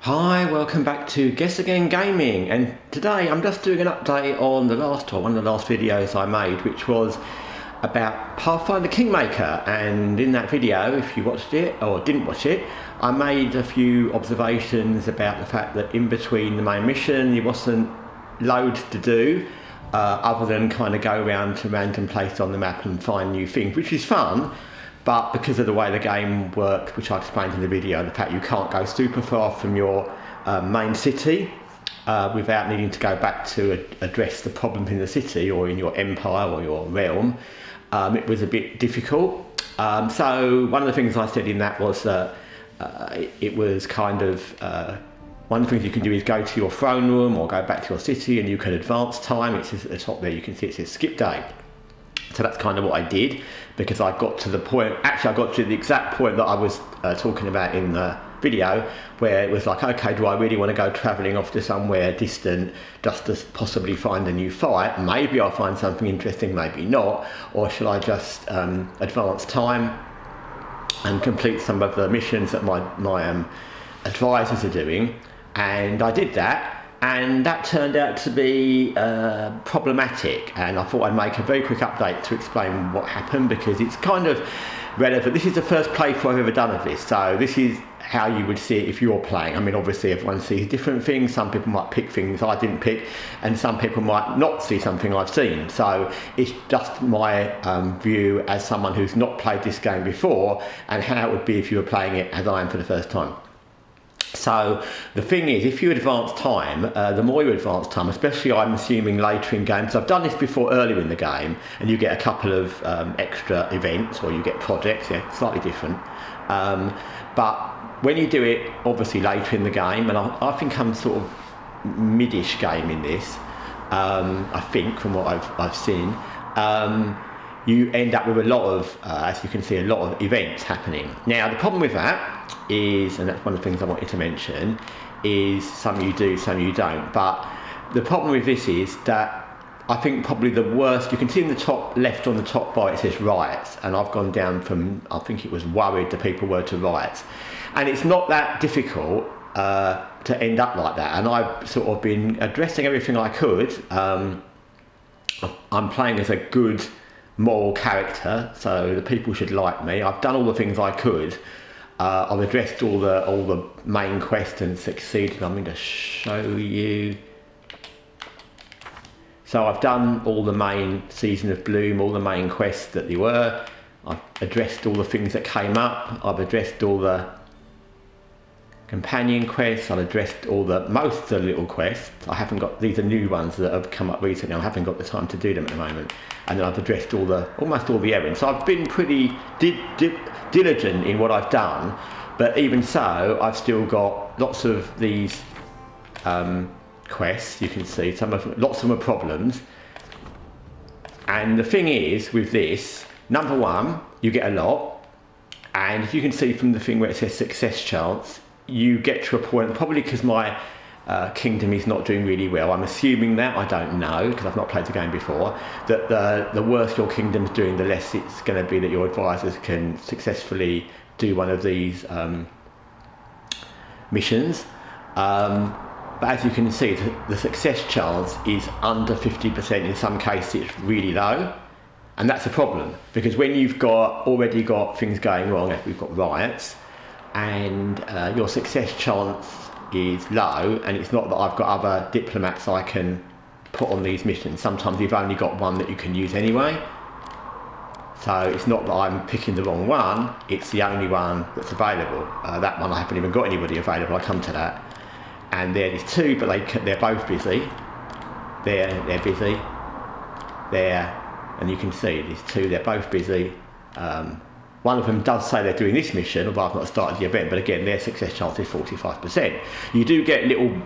Hi, welcome back to Guessagaingaming, and today I'm just doing an update on one of the last videos I made, which was about Pathfinder Kingmaker. And in that video, if you watched it or didn't watch it, I made a few observations about the fact that in between the main mission there wasn't loads to do other than kind of go around to random places on the map and find new things, which is fun. But because of the way the game works, which I explained in the video, the fact you can't go super far from your main city without needing to go back to address the problems in the city or in your empire or your realm, it was a bit difficult. So one of the things I said in that was that it was kind of one of the things you can do is go to your throne room or go back to your city and you can advance time. It says at the top there, you can see it says skip day. So that's kind of what I did, because I got to the point, actually I got to the exact point that I was talking about in the video, where it was like, okay, do I really want to go travelling off to somewhere distant just to possibly find a new fight? Maybe I'll find something interesting, maybe not. Or should I just advance time and complete some of the missions that my advisors are doing? And I did that. And that turned out to be problematic, and I thought I'd make a very quick update to explain what happened, because it's kind of relevant. This is the first playthrough I've ever done of this, so this is how you would see it if you're playing. I mean, obviously everyone sees different things. Some people might pick things I didn't pick, and some people might not see something I've seen. So it's just my view as someone who's not played this game before, and how it would be if you were playing it as I am for the first time. So the thing is, if you advance time, the more you advance time, especially I'm assuming later in games, I've done this before earlier in the game, and you get a couple of extra events, or you get projects, yeah, slightly different. But when you do it, obviously later in the game, and I think I'm sort of mid-ish game in this, I think from what I've seen, you end up with a lot of, as you can see, a lot of events happening. Now, the problem with that is, and that's one of the things I wanted to mention, is some you do, some you don't. But the problem with this is that I think probably the worst, you can see in the top left on the top bar it says riots, and I've gone down from, I think it was worried the people were to riots. And it's not that difficult to end up like that, and I've sort of been addressing everything I could. I'm playing as a good moral character, so the people should like me. I've done all the things I could. I've addressed all the main quests and succeeded. I'm going to show you. So I've done all the main Season of Bloom, all the main quests that there were. I've addressed all the things that came up. I've addressed all the companion quests. I've addressed most of the little quests. I haven't got, these are new ones that have come up recently. I haven't got the time to do them at the moment. And then I've addressed almost all the errands. So I've been pretty diligent in what I've done, but even so, I've still got lots of these quests. You can see lots of them are problems. And the thing is with this, number one, you get a lot, and if you can see from the thing where it says success chance, you get to a point, probably because my kingdom is not doing really well, I'm assuming that, I don't know because I've not played the game before, that the worse your kingdom's doing, the less it's going to be that your advisors can successfully do one of these missions. But as you can see, the success chance is under 50%. In some cases it's really low, and that's a problem, because when you've already got things going wrong, if we've got riots, and your success chance is low, and it's not that I've got other diplomats I can put on these missions. Sometimes you've only got one that you can use anyway. So it's not that I'm picking the wrong one, it's the only one that's available. That one I haven't even got anybody available, I'll come to that. And there's two, but they're both busy. They're busy. And you can see these two, they're both busy. One of them does say they're doing this mission, although I've not started the event, but again, their success chance is 45%. You do get little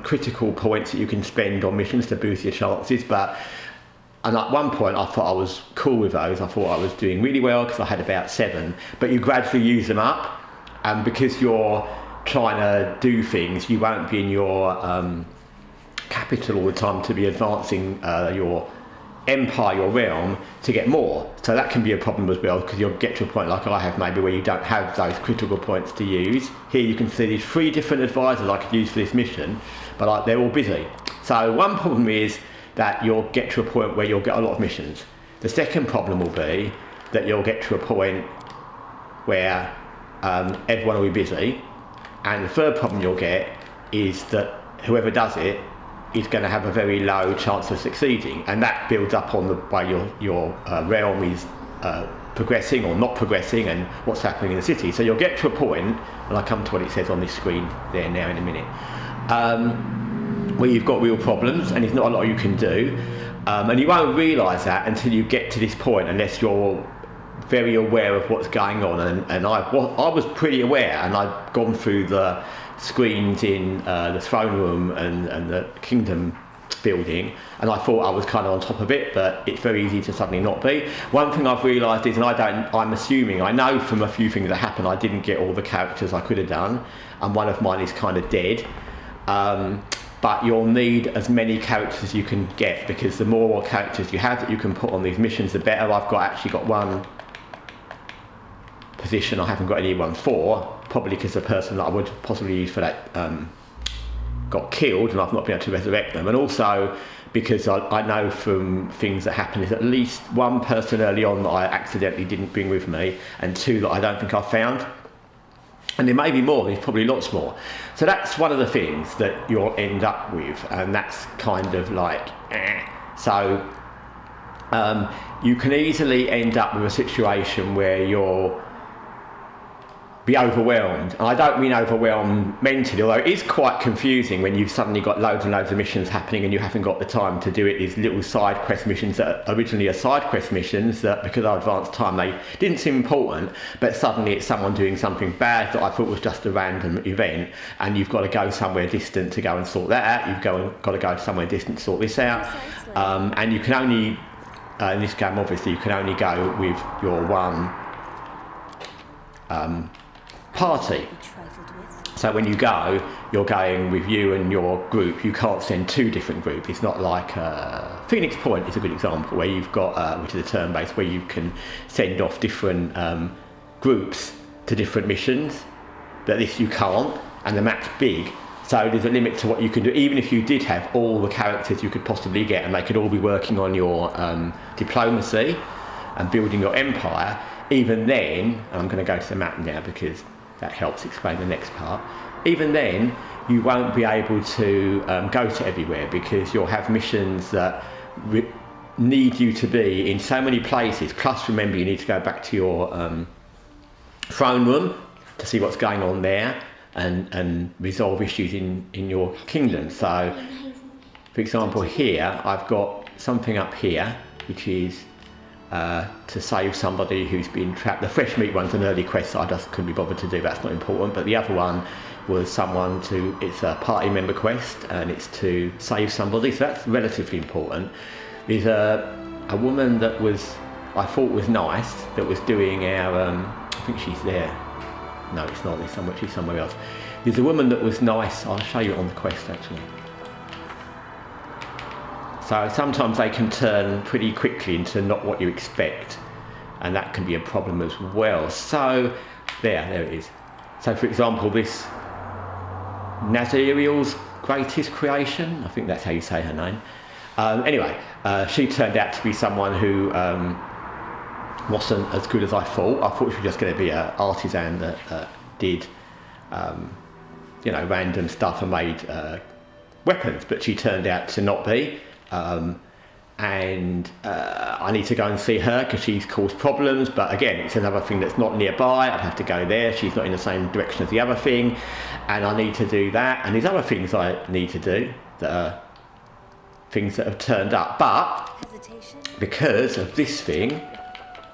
critical points that you can spend on missions to boost your chances, and at one point I thought I was cool with those. I thought I was doing really well because I had about 7, but you gradually use them up, and because you're trying to do things, you won't be in your capital all the time to be advancing your empire, your realm, to get more. So that can be a problem as well, because you'll get to a point like I have maybe where you don't have those critical points to use. Here you can see there's 3 different advisors I could use for this mission, but they're all busy. So one problem is that you'll get to a point where you'll get a lot of missions. The second problem will be that you'll get to a point where everyone will be busy, and the third problem you'll get is that whoever does it is going to have a very low chance of succeeding, and that builds up on the way your realm is progressing or not progressing and what's happening in the city. So you'll get to a point, and I'll come to what it says on this screen there now in a minute, where you've got real problems and there's not a lot you can do, and you won't realise that until you get to this point, unless you're very aware of what's going on. And I was pretty aware, and I'd gone through the screens in the throne room and the kingdom building, and I thought I was kind of on top of it, but it's very easy to suddenly not be. One thing I've realised is, and I'm assuming, I know from a few things that happened, I didn't get all the characters I could have done, and one of mine is kind of dead. But you'll need as many characters as you can get, because the more characters you have that you can put on these missions, the better. I've actually got one position I haven't got anyone for, probably because the person that I would possibly use for that got killed, and I've not been able to resurrect them. And also because I know from things that happen is at least one person early on that I accidentally didn't bring with me, and 2 that I don't think I found. And there may be more, there's probably lots more. So that's one of the things that you'll end up with, and that's kind of like, So you can easily end up with a situation where you'll be overwhelmed. And I don't mean overwhelmed mentally, although it is quite confusing when you've suddenly got loads and loads of missions happening and you haven't got the time to do it. These little side quest missions that originally are side quest missions that, because of advanced time, they didn't seem important, but suddenly it's someone doing something bad that I thought was just a random event, and you've got to go somewhere distant to go and sort that out. You've got to go somewhere distant to sort this out. And you can only, in this game obviously, you can only go with your one party. So when you go, you're going with you and your group. You can't send 2 different groups. It's not like Phoenix Point is a good example, where you've got, which is a turn-based, where you can send off different groups to different missions. But this you can't, and the map's big, so there's a limit to what you can do. Even if you did have all the characters you could possibly get, and they could all be working on your diplomacy and building your empire, even then, and I'm going to go to the map now because that helps explain the next part, even then you won't be able to go to everywhere, because you'll have missions that need you to be in so many places. Plus, remember, you need to go back to your throne room to see what's going on there and resolve issues in your kingdom. So, for example, here I've got something up here which is to save somebody who's been trapped. The fresh meat one's an early quest that I just couldn't be bothered to do, that's not important, but the other one was it's a party member quest, and it's to save somebody, so that's relatively important. There's a woman that I thought was nice, that was doing our, I think she's there. No, it's not, she's somewhere else. There's a woman that was nice, I'll show you it on the quest actually. So sometimes they can turn pretty quickly into not what you expect, and that can be a problem as well. So there it is. So for example, this Naziriel's greatest creation, I think that's how you say her name. Anyway, she turned out to be someone who wasn't as good as I thought. I thought she was just going to be an artisan that did random stuff and made weapons, but she turned out to not be. I need to go and see her because she's caused problems, but again, it's another thing that's not nearby. I'd have to go there. She's not in the same direction as the other thing, and I need to do that, and there's other things I need to do that are things that have turned up, but because of this thing,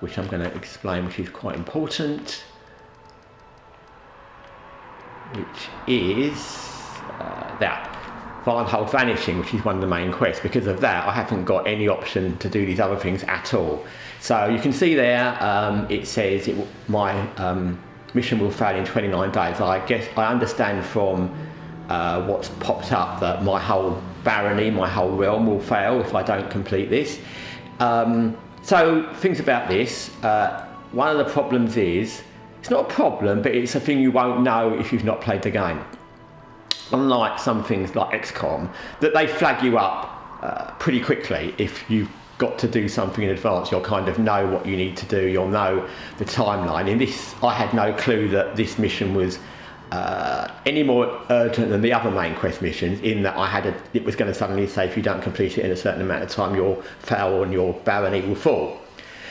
which I'm going to explain, which is quite important, which is that Varnhold Vanishing, which is one of the main quests. Because of that, I haven't got any option to do these other things at all. So you can see there, it says my mission will fail in 29 days. I guess I understand from what's popped up that my whole barony, my whole realm will fail if I don't complete this. So things about this, one of the problems is, it's not a problem, but it's a thing you won't know if you've not played the game. Unlike some things like XCOM, that they flag you up pretty quickly if you've got to do something in advance. You'll kind of know what you need to do, you'll know the timeline. In this, I had no clue that this mission was any more urgent than the other main quest missions, in that it was going to suddenly say if you don't complete it in a certain amount of time you'll fail and your barony will fall.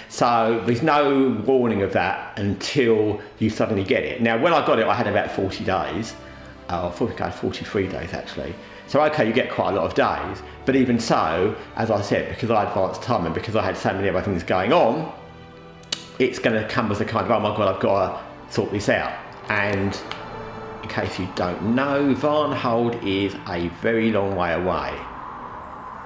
So there's no warning of that until you suddenly get it. Now when I got it I had about 40 days, I thought I had 43 days actually. So okay, you get quite a lot of days, but even so, as I said, because I advanced time and because I had so many other things going on, it's going to come as a kind of, oh my god, I've got to sort this out. And in case you don't know, Varnhold is a very long way away.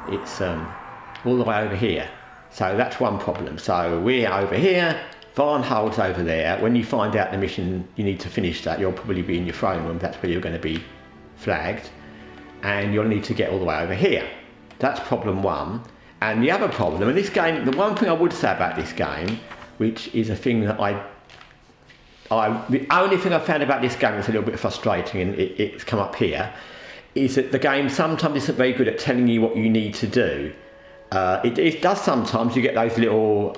It's all the way over here. So that's one problem. So we're over here, Varnhold's over there. When you find out the mission, you need to finish that. You'll probably be in your throne room. That's where you're going to be flagged. And you'll need to get all the way over here. That's problem one. And the other problem, in this game, the one thing I would say about this game, which is a thing that the only thing I found about this game that's a little bit frustrating, and it's come up here, is that the game sometimes isn't very good at telling you what you need to do. It does sometimes, you get those little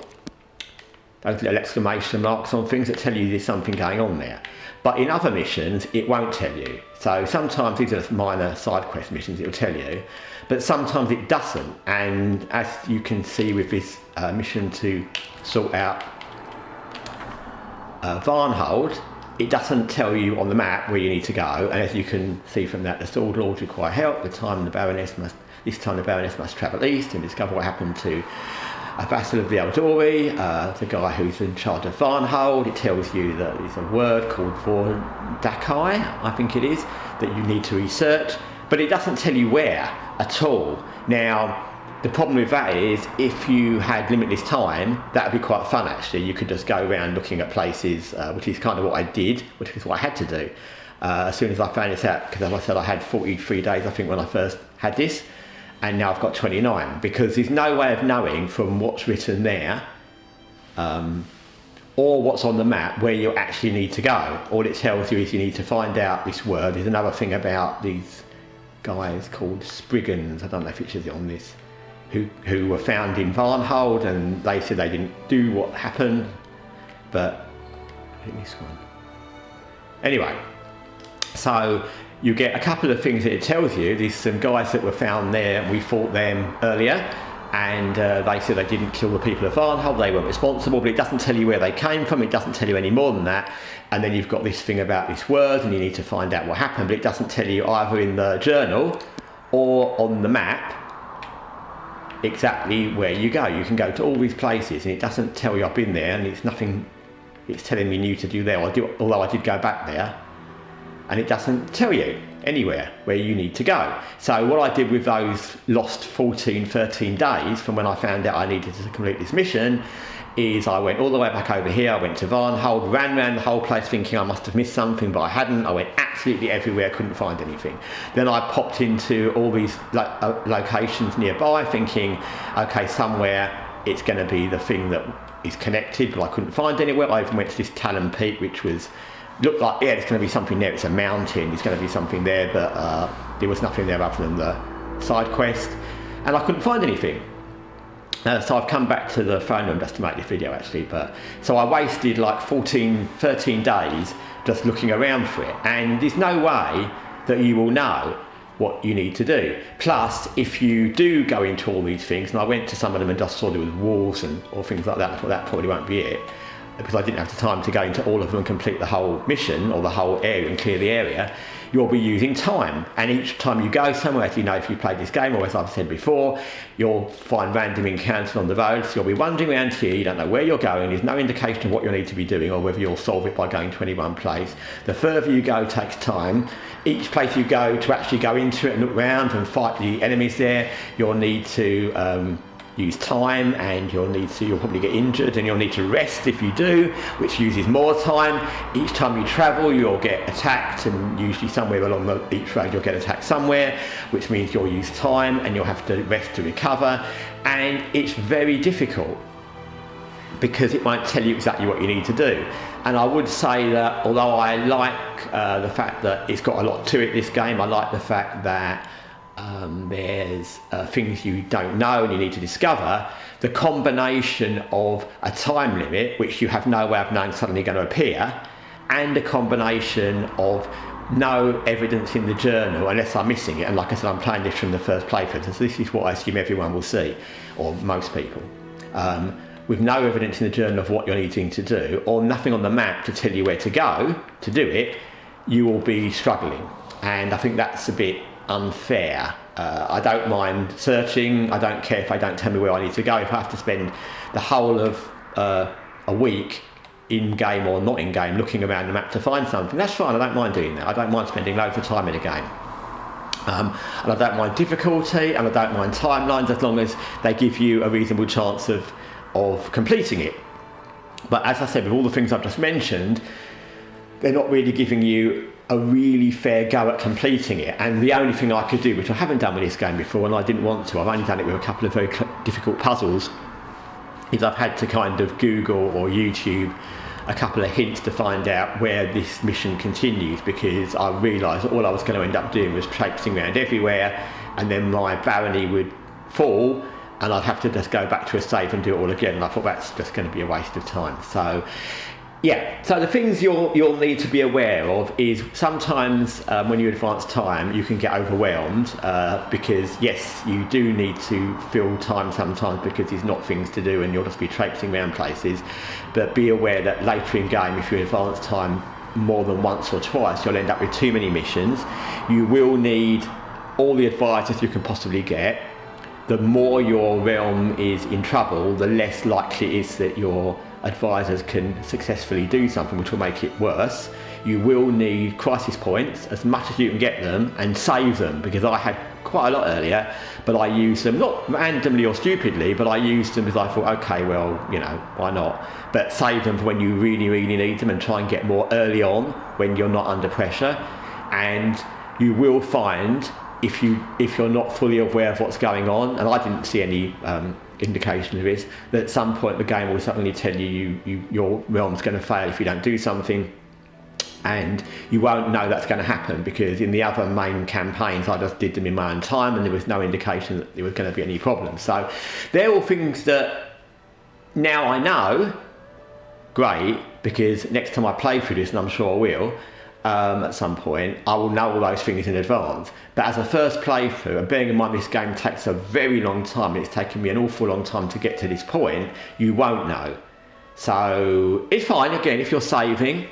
exclamation marks on things that tell you there's something going on there. But in other missions, it won't tell you. So sometimes these are minor side quest missions, it'll tell you, but sometimes it doesn't. And as you can see with this mission to sort out Varnhold, it doesn't tell you on the map where you need to go. And as you can see from that, the Sword Lords require help. This time the Baroness must travel east and discover what happened to a vassal of the Eldori, the guy who's in charge of Varnhold. It tells you that there's a word called Vordakai, I think it is, that you need to research, but it doesn't tell you where at all. Now, the problem with that is, if you had limitless time, that would be quite fun actually. You could just go around looking at places, which is kind of what I did, which is what I had to do. As soon as I found this out, because as I said, I had 43 days I think when I first had this, and now I've got 29, because there's no way of knowing from what's written there or what's on the map where you actually need to go. All it tells you is you need to find out this word. There's another thing about these guys called Spriggans, I don't know if it says it on this, who were found in Varnhold, and they said they didn't do what happened, but I think this one. Anyway, so you get a couple of things that it tells you. There's some guys that were found there, and we fought them earlier, and they said they didn't kill the people of Varnhold, they weren't responsible, but it doesn't tell you where they came from, it doesn't tell you any more than that. And then you've got this thing about this word, and you need to find out what happened, but it doesn't tell you either in the journal or on the map exactly where you go. You can go to all these places, and it doesn't tell you I've been there, and it's nothing, it's telling me new to do there, although I did go back there. And it doesn't tell you anywhere where you need to go. So what I did with those lost 13 days from when I found out I needed to complete this mission is I went all the way back over here. I went to Varnhold, ran around the whole place thinking I must have missed something, but I hadn't. I went absolutely everywhere, couldn't find anything. Then I popped into all these locations nearby thinking, okay, somewhere it's going to be the thing that is connected, but I couldn't find anywhere. I even went to this Talon Peak, which looked like, yeah, there's going to be something there. It's a mountain, there's going to be something there, but there was nothing there other than the side quest, and I couldn't find anything. So I've come back to the phone room just to make this video actually, so I wasted like 13 days just looking around for it, and there's no way that you will know what you need to do. Plus, if you do go into all these things, and I went to some of them and just saw there was walls or things like that, I thought that probably won't be it, because I didn't have the time to go into all of them and complete the whole mission or the whole area and clear the area. You'll be using time, and each time you go somewhere, as you know if you've played this game, or as I've said before, you'll find random encounters on the road, so you'll be wandering around here, you don't know where you're going, there's no indication of what you'll need to be doing or whether you'll solve it by going to any one place. The further you go takes time. Each place you go, to actually go into it and look around and fight the enemies there, you'll need to use time, and you'll probably get injured, and you'll need to rest if you do, which uses more time. Each time you travel, you'll get attacked, and usually somewhere along each road you'll get attacked somewhere, which means you'll use time and you'll have to rest to recover. And it's very difficult because it won't tell you exactly what you need to do. And I would say that although I like the fact that it's got a lot to it, this game, I like the fact that there's things you don't know and you need to discover. The combination of a time limit, which you have no way of knowing suddenly going to appear, and a combination of no evidence in the journal unless I'm missing it. And like I said, I'm playing this from the first playthrough, so this is what I assume everyone will see, or most people. With no evidence in the journal of what you're needing to do, or nothing on the map to tell you where to go to do it, you will be struggling. And I think that's a bit unfair. I don't mind searching. I don't care if they don't tell me where I need to go. If I have to spend the whole of a week in game or not in game looking around the map to find something, that's fine. I don't mind doing that. I don't mind spending loads of time in a game. And I don't mind difficulty, and I don't mind timelines, as long as they give you a reasonable chance of completing it. But as I said, with all the things I've just mentioned, they're not really giving you a really fair go at completing it. And the only thing I could do, which I haven't done with this game before, and I didn't want to, I've only done it with a couple of very difficult puzzles, is I've had to kind of Google or YouTube a couple of hints to find out where this mission continues, because I realised that all I was going to end up doing was traipsing around everywhere, and then my barony would fall and I'd have to just go back to a save and do it all again, and I thought that's just going to be a waste of time. So yeah, so the things you'll need to be aware of is sometimes when you advance time you can get overwhelmed, because yes, you do need to fill time sometimes because there's not things to do and you'll just be traipsing around places. But be aware that later in game, if you advance time more than once or twice, you'll end up with too many missions. You will need all the advisors you can possibly get. The more your realm is in trouble, the less likely it is that your advisors can successfully do something, which will make it worse. You will need crisis points as much as you can get them, and save them, because I had quite a lot earlier, but I used them not randomly or stupidly, but I used them because I thought, okay, well, you know, why not? But save them for when you really, really need them, and try and get more early on when you're not under pressure. And you will find, if you're not fully aware of what's going on, and I didn't see any indication of this, that at some point the game will suddenly tell you your realm's going to fail if you don't do something, and you won't know that's going to happen, because in the other main campaigns I just did them in my own time and there was no indication that there was going to be any problems. So they're all things that now I know, great, because next time I play through this, and I'm sure I will, at some point, I will know all those things in advance. But as a first playthrough, and bearing in mind this game takes a very long time, it's taken me an awful long time to get to this point, you won't know. So it's fine, again, if you're saving,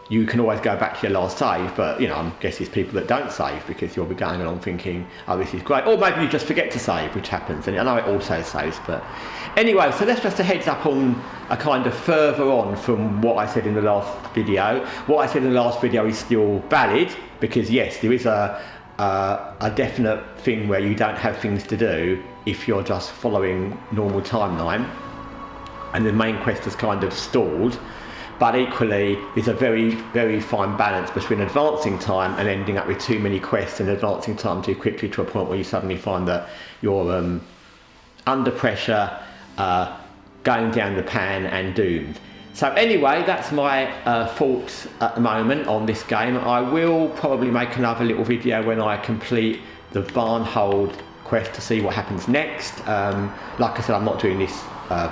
you can always go back to your last save, but you know, I guess there's people that don't save because you'll be going along thinking, oh, this is great, or maybe you just forget to save, which happens, and I know it also saves. But anyway, so that's just a heads up on a kind of further on from what I said in the last video. What I said in the last video is still valid, because yes, there is a definite thing where you don't have things to do if you're just following normal timeline, and the main quest is kind of stalled. But equally, there's a very, very fine balance between advancing time and ending up with too many quests, and advancing time too quickly to a point where you suddenly find that you're under pressure, going down the pan and doomed. So anyway, that's my thoughts at the moment on this game. I will probably make another little video when I complete the Barnhold quest to see what happens next. Like I said, I'm not doing this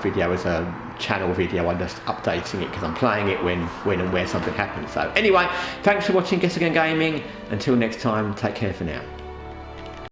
video as a channel video, I'm just updating it because I'm playing it when and where something happens. So anyway, thanks for watching Guessagaingaming. Until next time, take care for now.